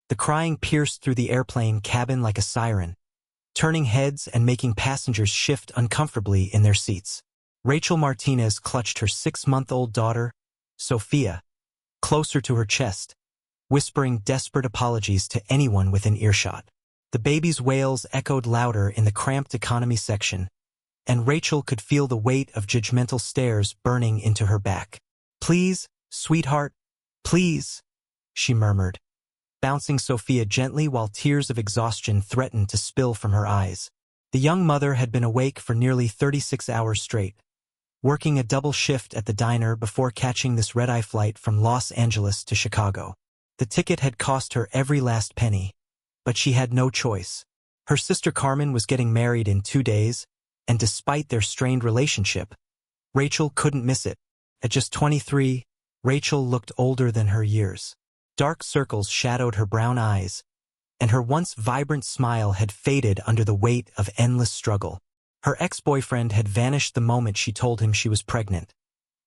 The crying pierced through the airplane cabin like a siren, turning heads and making passengers shift uncomfortably in their seats. Rachel Martinez clutched her 6-month-old daughter, Sophia, closer to her chest, whispering desperate apologies to anyone within earshot. The baby's wails echoed louder in the cramped economy section, and Rachel could feel the weight of judgmental stares burning into her back. "Please, sweetheart, please," she murmured, bouncing Sophia gently while tears of exhaustion threatened to spill from her eyes. The young mother had been awake for nearly 36 hours straight, working a double shift at the diner before catching this red-eye flight from Los Angeles to Chicago. The ticket had cost her every last penny, but she had no choice. Her sister Carmen was getting married in 2 days, and despite their strained relationship, Rachel couldn't miss it. At just 23, Rachel looked older than her years. Dark circles shadowed her brown eyes, and her once vibrant smile had faded under the weight of endless struggle. Her ex-boyfriend had vanished the moment she told him she was pregnant,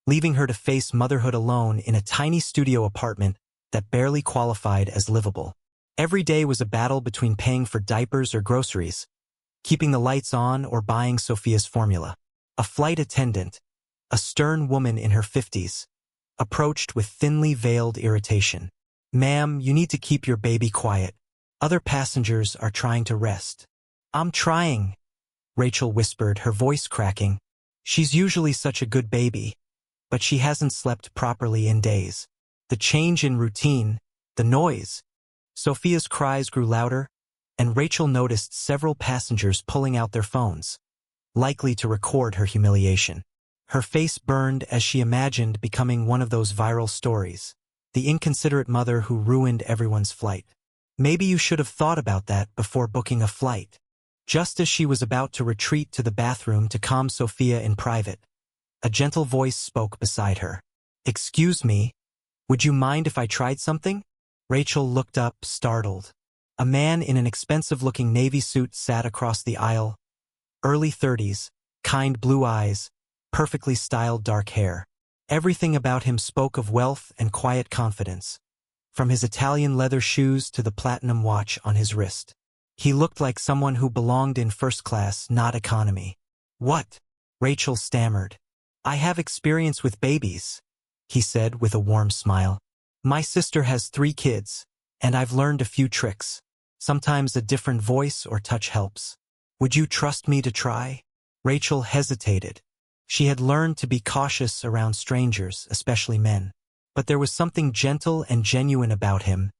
leaving her to face motherhood alone in a tiny studio apartment that barely qualified as livable. Every day was a battle between paying for diapers or groceries, keeping the lights on or buying Sophia's formula. A flight attendant, a stern woman in her 50s, approached with thinly veiled irritation. "Ma'am, you need to keep your baby quiet. Other passengers are trying to rest." "I'm trying," Rachel whispered, her voice cracking. "She's usually such a good baby, but she hasn't slept properly in days." The change in routine, the noise. Sophia's cries grew louder, and Rachel noticed several passengers pulling out their phones, likely to record her humiliation. Her face burned as she imagined becoming one of those viral stories, the inconsiderate mother who ruined everyone's flight. Maybe you should have thought about that before booking a flight. Just as she was about to retreat to the bathroom to calm Sophia in private, a gentle voice spoke beside her. "Excuse me, would you mind if I tried something?" Rachel looked up, startled. A man in an expensive-looking navy suit sat across the aisle, early 30s, kind blue eyes, perfectly styled dark hair. Everything about him spoke of wealth and quiet confidence, from his Italian leather shoes to the platinum watch on his wrist. He looked like someone who belonged in first class, not economy. "What?" Rachel stammered. "I have experience with babies," he said with a warm smile. "My sister has 3 kids, and I've learned a few tricks. Sometimes a different voice or touch helps. Would you trust me to try?" Rachel hesitated. She had learned to be cautious around strangers, especially men. But there was something gentle and genuine about him,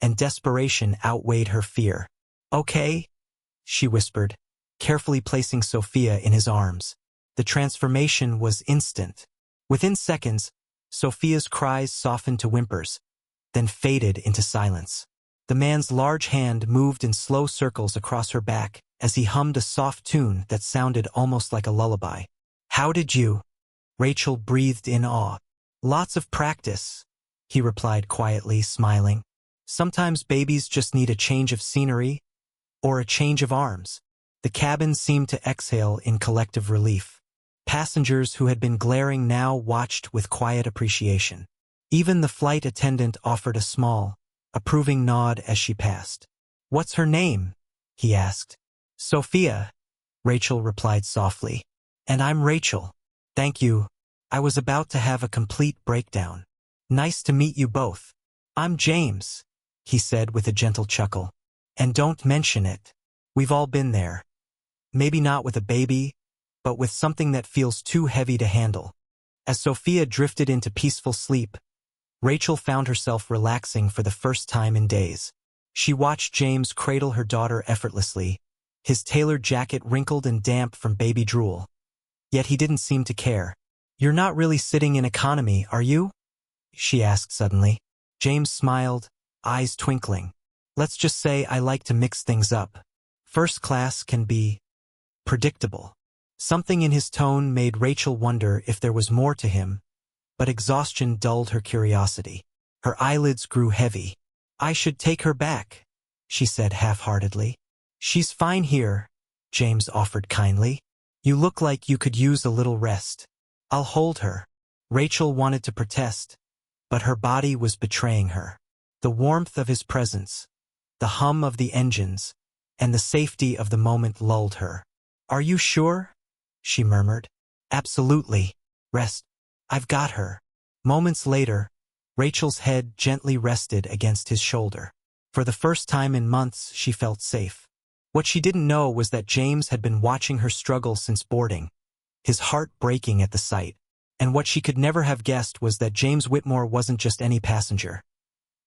and desperation outweighed her fear. "Okay," she whispered, carefully placing Sophia in his arms. The transformation was instant. Within seconds, Sophia's cries softened to whimpers, then faded into silence. The man's large hand moved in slow circles across her back as he hummed a soft tune that sounded almost like a lullaby. "How did you?" Rachel breathed in awe. "Lots of practice," he replied quietly, smiling. "Sometimes babies just need a change of scenery or a change of arms." The cabin seemed to exhale in collective relief. Passengers who had been glaring now watched with quiet appreciation. Even the flight attendant offered a small, approving nod as she passed. "What's her name?" he asked. "Sophia," Rachel replied softly. "And I'm Rachel." "Thank you. I was about to have a complete breakdown." "Nice to meet you both." "I'm James," he said with a gentle chuckle. "And don't mention it. We've all been there. Maybe not with a baby, but with something that feels too heavy to handle." As Sophia drifted into peaceful sleep, Rachel found herself relaxing for the first time in days. She watched James cradle her daughter effortlessly, his tailored jacket wrinkled and damp from baby drool. Yet he didn't seem to care. "You're not really sitting in economy, are you?" she asked suddenly. James smiled, eyes twinkling. "Let's just say I like to mix things up. First class can be predictable." Something in his tone made Rachel wonder if there was more to him, but exhaustion dulled her curiosity. Her eyelids grew heavy. "I should take her back," she said half-heartedly. "She's fine here," James offered kindly. "You look like you could use a little rest." "I'll hold her." Rachel wanted to protest, but her body was betraying her. The warmth of his presence, the hum of the engines, and the safety of the moment lulled her. "Are you sure?" she murmured. "Absolutely. Rest. I've got her." Moments later, Rachel's head gently rested against his shoulder. For the first time in months, she felt safe. What she didn't know was that James had been watching her struggle since boarding, his heart breaking at the sight. And what she could never have guessed was that James Whitmore wasn't just any passenger.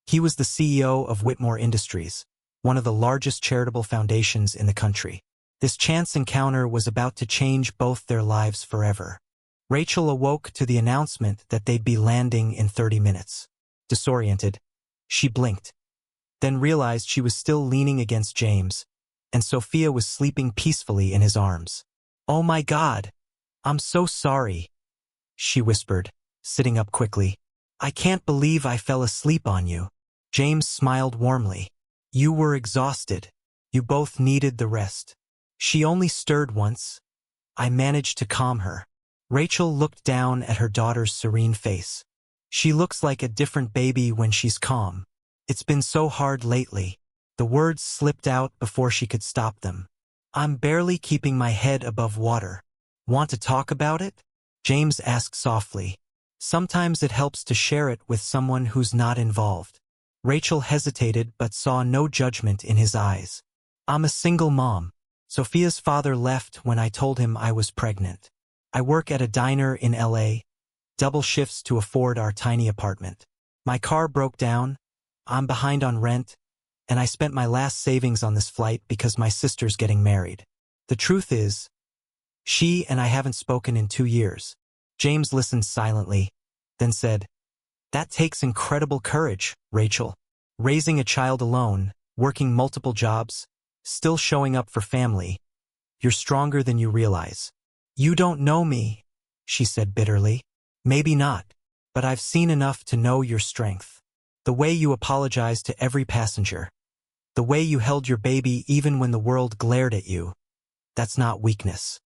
He was the CEO of Whitmore Industries, one of the largest charitable foundations in the country. This chance encounter was about to change both their lives forever. Rachel awoke to the announcement that they'd be landing in 30 minutes. Disoriented, she blinked, then realized she was still leaning against James, and Sophia was sleeping peacefully in his arms. "Oh my God! I'm so sorry," she whispered, sitting up quickly. "I can't believe I fell asleep on you." James smiled warmly. "You were exhausted. You both needed the rest." She only stirred once. I managed to calm her. Rachel looked down at her daughter's serene face. "She looks like a different baby when she's calm. It's been so hard lately." The words slipped out before she could stop them. "I'm barely keeping my head above water." "Want to talk about it?" James asked softly. "Sometimes it helps to share it with someone who's not involved." Rachel hesitated but saw no judgment in his eyes. "I'm a single mom. Sophia's father left when I told him I was pregnant. I work at a diner in LA, double shifts to afford our tiny apartment. My car broke down, I'm behind on rent, and I spent my last savings on this flight because my sister's getting married. The truth is, she and I haven't spoken in 2 years." James listened silently, then said, "That takes incredible courage, Rachel. Raising a child alone, working multiple jobs, still showing up for family. You're stronger than you realize." "You don't know me," she said bitterly. "Maybe not, but I've seen enough to know your strength. The way you apologized to every passenger, the way you held your baby even when the world glared at you, that's not weakness.